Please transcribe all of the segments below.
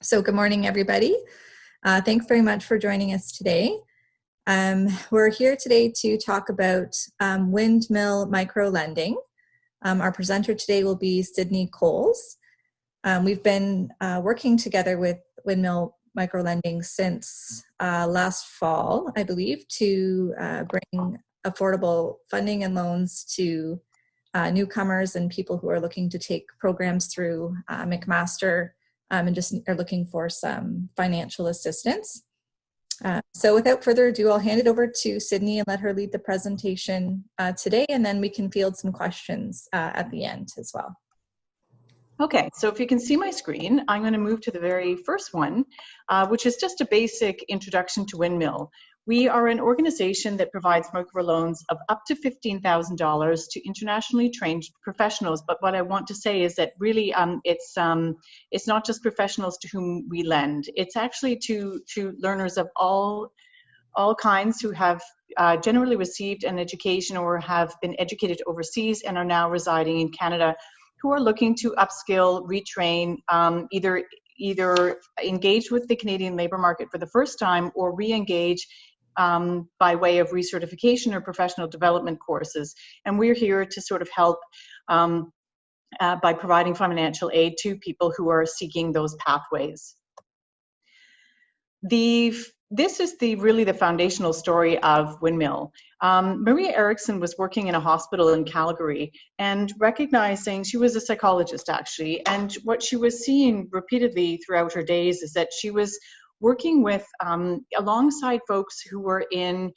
So good morning, everybody. Thanks very much for joining us today. We're here today to talk about windmill microlending. Our presenter today will be Sydney Coles. We've been working together with windmill microlending since last fall, I believe, to bring affordable funding and loans to newcomers and people who are looking to take programs through McMaster and just are looking for some financial assistance. So without further ado, I'll hand it over to Sydney and let her lead the presentation today, and then we can field some questions at the end as well. Okay, so if you can see my screen, I'm going to move to the very first one, which is just a basic introduction to Windmill. We are an organization that provides microloans of up to $15,000 to internationally trained professionals. But what I want to say is that really it's not just professionals to whom we lend. It's actually to learners of all kinds who have generally received an education or have been educated overseas and are now residing in Canada, who are looking to upskill, retrain, either engage with the Canadian labour market for the first time or re-engage by way of recertification or professional development courses. And we're here to sort of help by providing financial aid to people who are seeking those pathways. This is really the foundational story of Windmill. Maria Erickson was working in a hospital in Calgary and recognizing, she was a psychologist actually, and what she was seeing repeatedly throughout her days is that she was working with, alongside folks who were in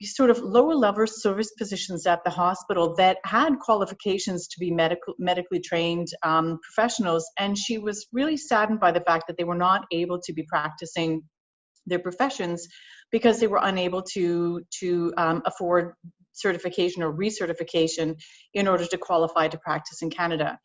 sort of lower level service positions at the hospital that had qualifications to be medically trained professionals, and she was really saddened by the fact that they were not able to be practicing their professions because they were unable to afford certification or recertification in order to qualify to practice in Canada.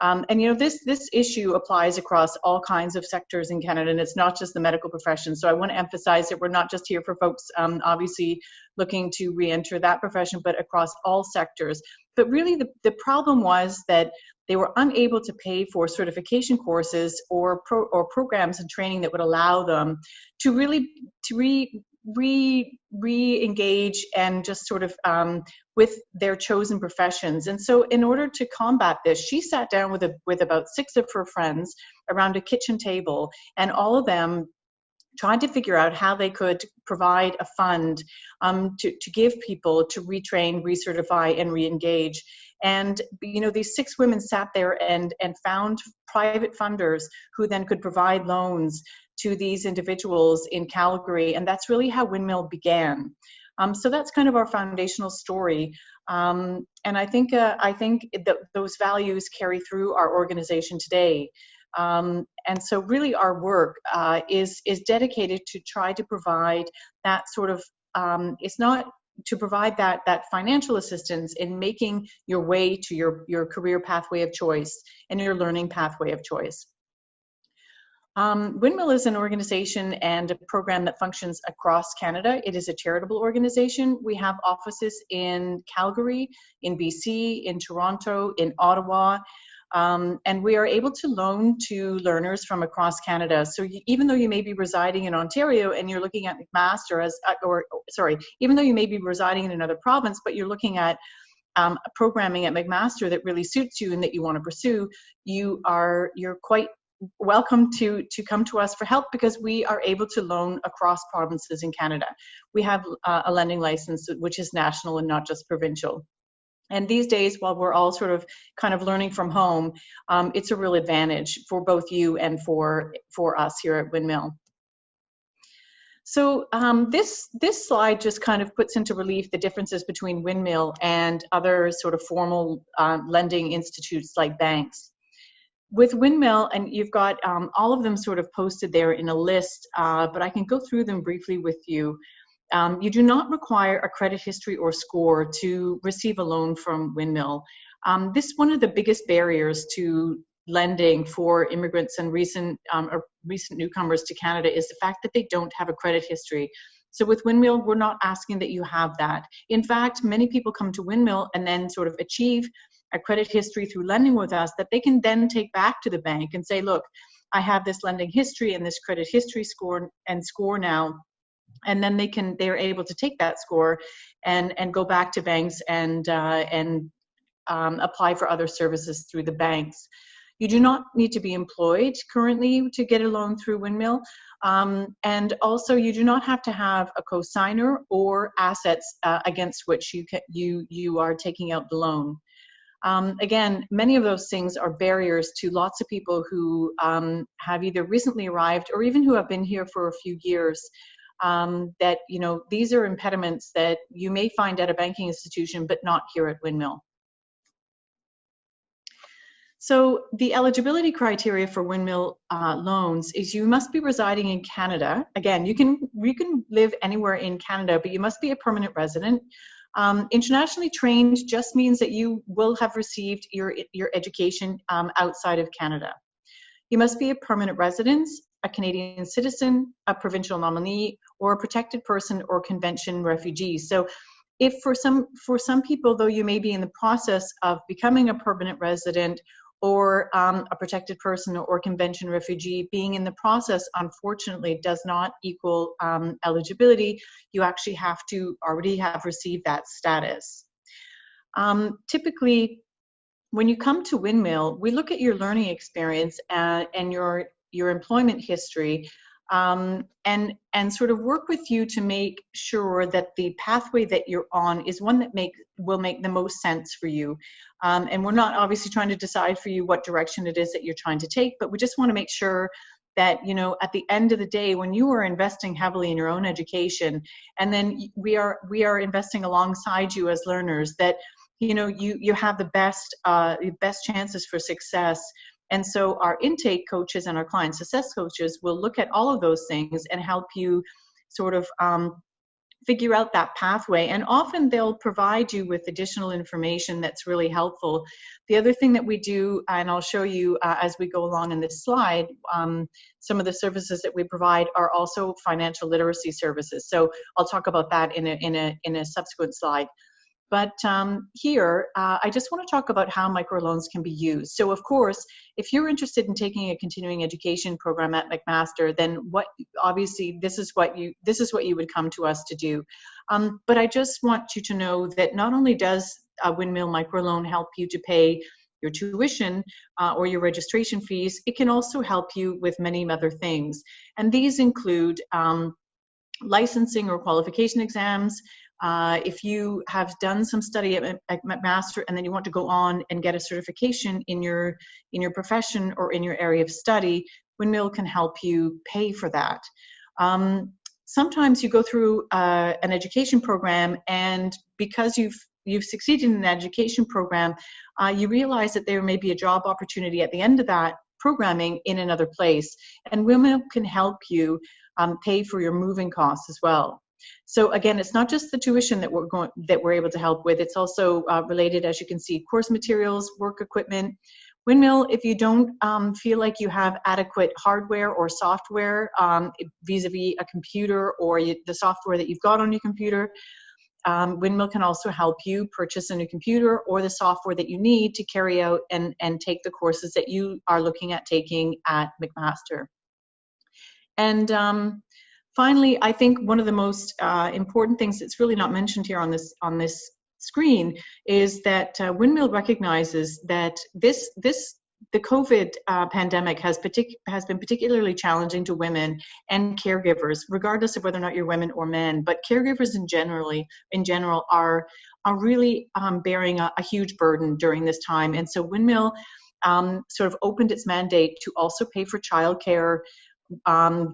And you know, this issue applies across all kinds of sectors in Canada, and it's not just the medical profession. So I want to emphasize that we're not just here for folks obviously looking to re-enter that profession, but across all sectors. But really the problem was that they were unable to pay for certification courses or programs and training that would allow them to really re-engage and just sort of with their chosen professions. And so in order to combat this, she sat down with about 6 of her friends around a kitchen table, and all of them tried to figure out how they could provide a fund to give people to retrain, recertify, and re-engage. And you know, these 6 women sat there and found private funders who then could provide loans to these individuals in Calgary, and that's really how Windmill began. So that's kind of our foundational story, and I think that those values carry through our organization today. And so really our work is dedicated to try to provide that sort of, it's not to provide that financial assistance in making your way to your career pathway of choice and your learning pathway of choice. Windmill is an organization and a program that functions across Canada. It is a charitable organization. We have offices in Calgary, in BC, in Toronto, in Ottawa, and we are able to loan to learners from across Canada. So even though you may be residing in Ontario and you're looking at McMaster even though you may be residing in another province, but you're looking at programming at McMaster that really suits you and that you want to pursue, you're quite welcome to come to us for help, because we are able to loan across provinces in Canada. We have a lending license which is national and not just provincial. And these days, while we're all sort of kind of learning from home, it's a real advantage for both you and for us here at Windmill. So this slide just kind of puts into relief the differences between Windmill and other sort of formal lending institutes like banks. With Windmill, and you've got all of them sort of posted there in a list, but I can go through them briefly with you. You do not require a credit history or score to receive a loan from Windmill. This is one of the biggest barriers to lending for immigrants and recent newcomers to Canada, is the fact that they don't have a credit history. So with Windmill, we're not asking that you have that. In fact, many people come to Windmill and then sort of achieve a credit history through lending with us that they can then take back to the bank and say, look, I have this lending history and this credit history score now. And then they're able to take that score and go back to banks and apply for other services through the banks. You do not need to be employed currently to get a loan through Windmill. And also you do not have to have a co-signer or assets against which you are taking out the loan. Again, many of those things are barriers to lots of people who have either recently arrived or even who have been here for a few years. That, these are impediments that you may find at a banking institution, but not here at Windmill. So the eligibility criteria for Windmill loans is you must be residing in Canada. Again, you can live anywhere in Canada, but you must be a permanent resident. Internationally trained just means that you will have received your education outside of Canada. You must be a permanent resident, a Canadian citizen, a provincial nominee, or a protected person or convention refugee. So if for some people, though, you may be in the process of becoming a permanent resident or a protected person or convention refugee, being in the process, unfortunately, does not equal eligibility. You actually have to already have received that status. Typically, when you come to Windmill, we look at your learning experience and your employment history, and sort of work with you to make sure that the pathway that you're on is one that will make the most sense for you. And we're not obviously trying to decide for you what direction it is that you're trying to take, but we just want to make sure that, at the end of the day, when you are investing heavily in your own education, and then we are investing alongside you as learners, that you have the best chances for success. And so our intake coaches and our client success coaches will look at all of those things and help you sort of figure out that pathway. And often they'll provide you with additional information that's really helpful. The other thing that we do, and I'll show you as we go along in this slide, some of the services that we provide are also financial literacy services. So I'll talk about that in a subsequent slide. But here, I just want to talk about how microloans can be used. So, of course, if you're interested in taking a continuing education program at McMaster, then obviously this is what you would come to us to do. But I just want you to know that not only does a Windmill microloan help you to pay your tuition or your registration fees, it can also help you with many other things. And these include licensing or qualification exams. If you have done some study at McMaster and then you want to go on and get a certification in your profession or in your area of study, Windmill can help you pay for that. Sometimes you go through an education program, and because you've succeeded in an education program, you realize that there may be a job opportunity at the end of that programming in another place, and Windmill can help you pay for your moving costs as well. So again, it's not just the tuition that we're able to help with. It's also related, as you can see, course materials, work equipment. Windmill, if you don't feel like you have adequate hardware or software vis-a-vis a computer or the software that you've got on your computer, Windmill can also help you purchase a new computer or the software that you need to carry out and take the courses that you are looking at taking at McMaster. And finally, I think one of the most important things that's really not mentioned here on this screen is that Windmill recognizes that the COVID pandemic has been particularly challenging to women and caregivers, regardless of whether or not you're women or men. But caregivers in general are really bearing a huge burden during this time. And so Windmill sort of opened its mandate to also pay for childcare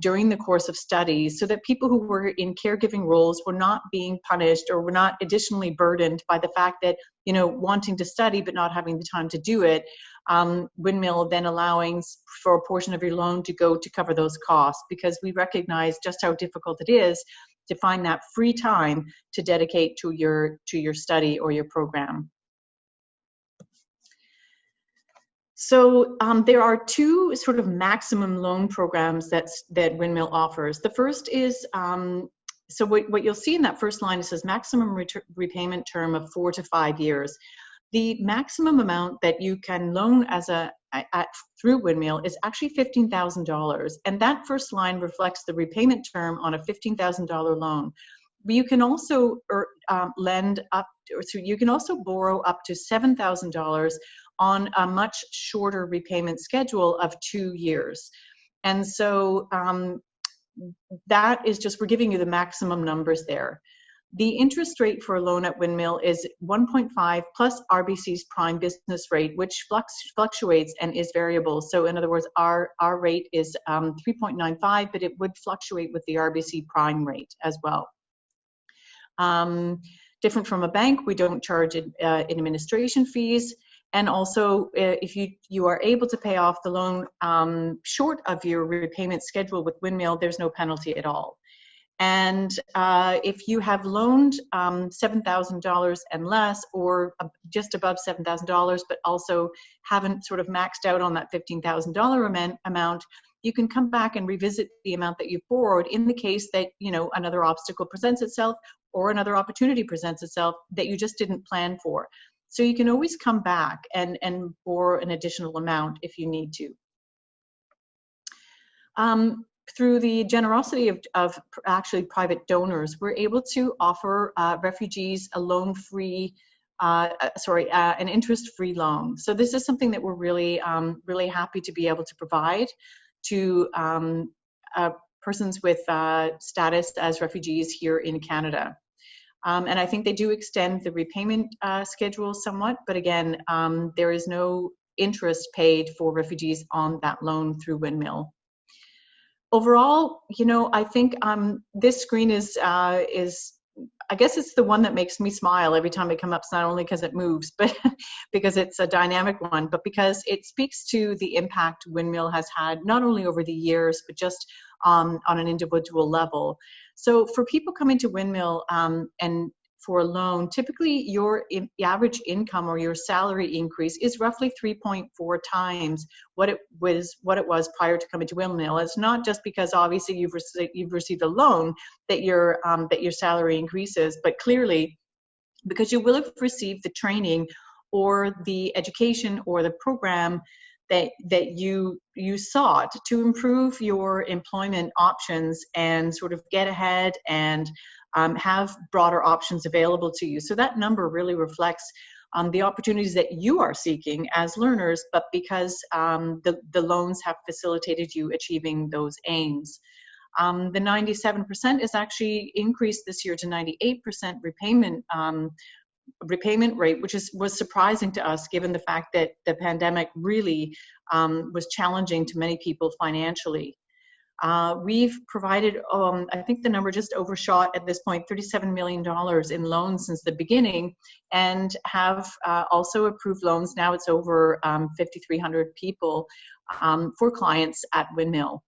during the course of studies, so that people who were in caregiving roles were not being punished or were not additionally burdened by the fact that, wanting to study but not having the time to do it. Windmill then allowing for a portion of your loan to go to cover those costs, because we recognize just how difficult it is to find that free time to dedicate to your study or your program. So there are two sort of maximum loan programs that Windmill offers. The first is, so what you'll see in that first line, it says maximum repayment term of 4 to 5 years. the maximum amount that you can loan through Windmill is actually $15,000. And that first line reflects the repayment term on a $15,000 loan. But you can also you can also borrow up to $7,000 on a much shorter repayment schedule of 2 years. And so that is just, we're giving you the maximum numbers there. The interest rate for a loan at Windmill is 1.5 plus RBC's prime business rate, which fluctuates and is variable. So in other words, our rate is 3.95, but it would fluctuate with the RBC prime rate as well. Different from a bank, we don't charge administration fees. And also, if you are able to pay off the loan short of your repayment schedule with Windmill, there's no penalty at all. And if you have loaned $7,000 and less, or just above $7,000, but also haven't sort of maxed out on that $15,000 amount, you can come back and revisit the amount that you borrowed in the case that, you know, another obstacle presents itself or another opportunity presents itself that you just didn't plan for. So you can always come back and borrow an additional amount if you need to. Through the generosity of actually private donors, we're able to offer refugees a loan-free, an interest-free loan. So this is something that we're really, really happy to be able to provide to persons with status as refugees here in Canada. And I think they do extend the repayment schedule somewhat, but again, there is no interest paid for refugees on that loan through Windmill. Overall, you know, I think this screen is I guess it's the one that makes me smile every time it comes up, not only because it moves, but because it's a dynamic one, but because it speaks to the impact Windmill has had, not only over the years, but just on an individual level. So for people coming to Windmill and for a loan, typically your average income or your salary increase is roughly 3.4 times what it was prior to coming to Windmill. It's not just because obviously you've received a loan that your salary increases, but clearly because you will have received the training or the education or the program that you sought to improve your employment options and sort of get ahead and have broader options available to you. So that number really reflects the opportunities that you are seeking as learners, but because the loans have facilitated you achieving those aims. The 97% is actually increased this year to 98% repayment rate, which was surprising to us given the fact that the pandemic really was challenging to many people financially. We've provided, I think the number just overshot at this point, $37 million in loans since the beginning, and have also approved loans. Now it's over 5,300 people for clients at Windmill.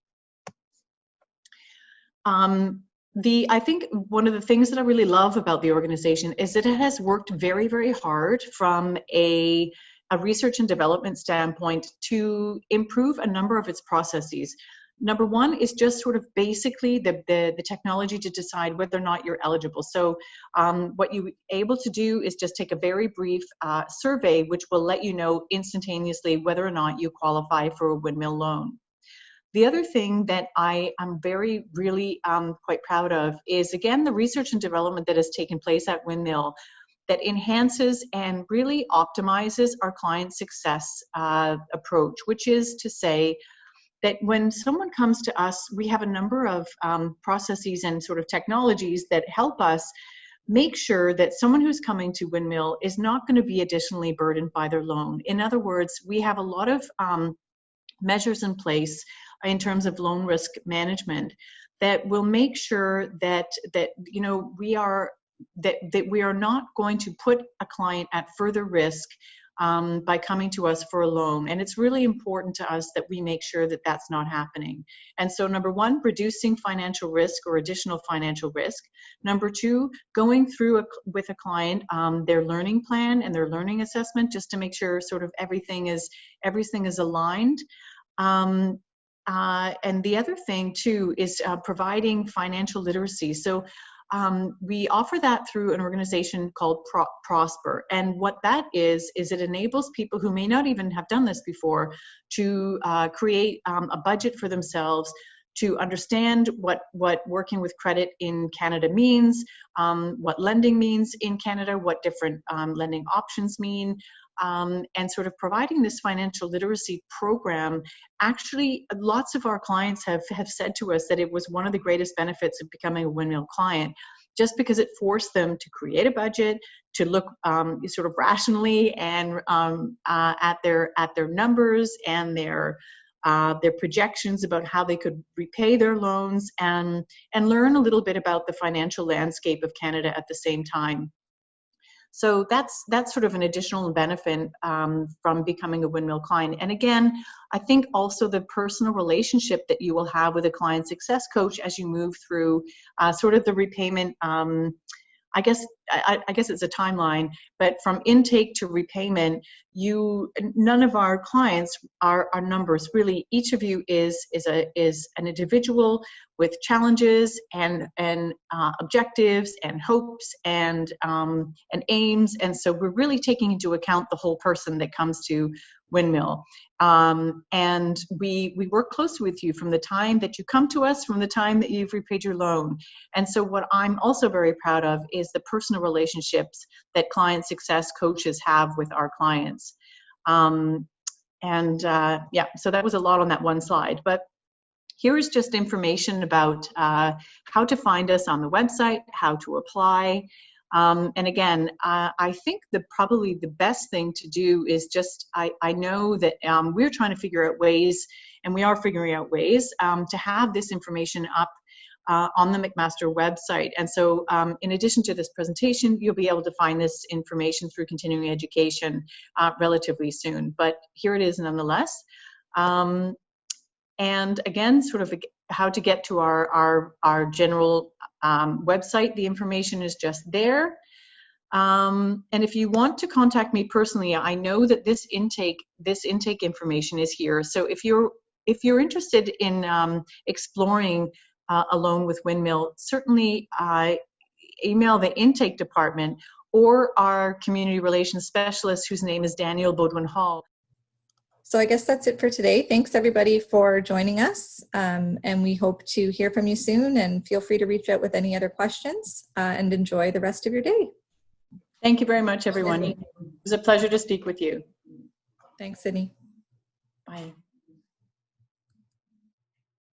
I think one of the things that I really love about the organization is that it has worked very, very hard from a research and development standpoint to improve a number of its processes. Number one is just sort of basically the technology to decide whether or not you're eligible. So what you're able to do is just take a very brief survey, which will let you know instantaneously whether or not you qualify for a Windmill loan. The other thing that I am really quite proud of is, again, the research and development that has taken place at Windmill that enhances and really optimizes our client success approach, which is to say, that when someone comes to us, we have a number of processes and sort of technologies that help us make sure that someone who's coming to Windmill is not going to be additionally burdened by their loan. In other words, we have a lot of measures in place in terms of loan risk management that will make sure that you know we are not going to put a client at further risk by coming to us for a loan. And it's really important to us that we make sure that that's not happening. And so number one, reducing financial risk or additional financial risk. Number two, going through with a client their learning plan and their learning assessment just to make sure sort of everything is aligned. And the other thing too is providing financial literacy. So We offer that through an organization called Prosper. And what that is it enables people who may not even have done this before to create a budget for themselves, to understand what working with credit in Canada means, what lending means in Canada, what different lending options mean, and sort of providing this financial literacy program. Actually, lots of our clients have said to us that it was one of the greatest benefits of becoming a Windmill client, just because it forced them to create a budget, to look sort of rationally and at their numbers and their projections about how they could repay their loans, and learn a little bit about the financial landscape of Canada at the same time. So that's sort of an additional benefit from becoming a Windmill client. And again, I think also the personal relationship that you will have with a client success coach as you move through sort of the repayment. I guess it's a timeline, but from intake to repayment, none of our clients are numbers. Really, each of you is an individual with challenges and objectives and hopes and aims, and so we're really taking into account the whole person that comes to Windmill. And we work closely with you from the time that you come to us, from the time that you've repaid your loan. And so what I'm also very proud of is the personal relationships that client success coaches have with our clients. So that was a lot on that one slide, but here is just information about how to find us on the website, how to apply. And again, I think probably the best thing to do is just, I know that we're trying to figure out ways, and we are figuring out ways to have this information up on the McMaster website. And so in addition to this presentation, you'll be able to find this information through continuing education relatively soon. But here it is nonetheless. And again, sort of how to get to our general website. The information is just there. And if you want to contact me personally, I know that this intake information is here. So if you're interested in exploring a loan with Windmill, certainly email the intake department or our community relations specialist, whose name is Daniel Bodwin Hall. So I guess that's it for today. Thanks everybody for joining us, and we hope to hear from you soon, and feel free to reach out with any other questions, and enjoy the rest of your day. Thank you very much, everyone. It was a pleasure to speak with you. Thanks, Sydney. Bye.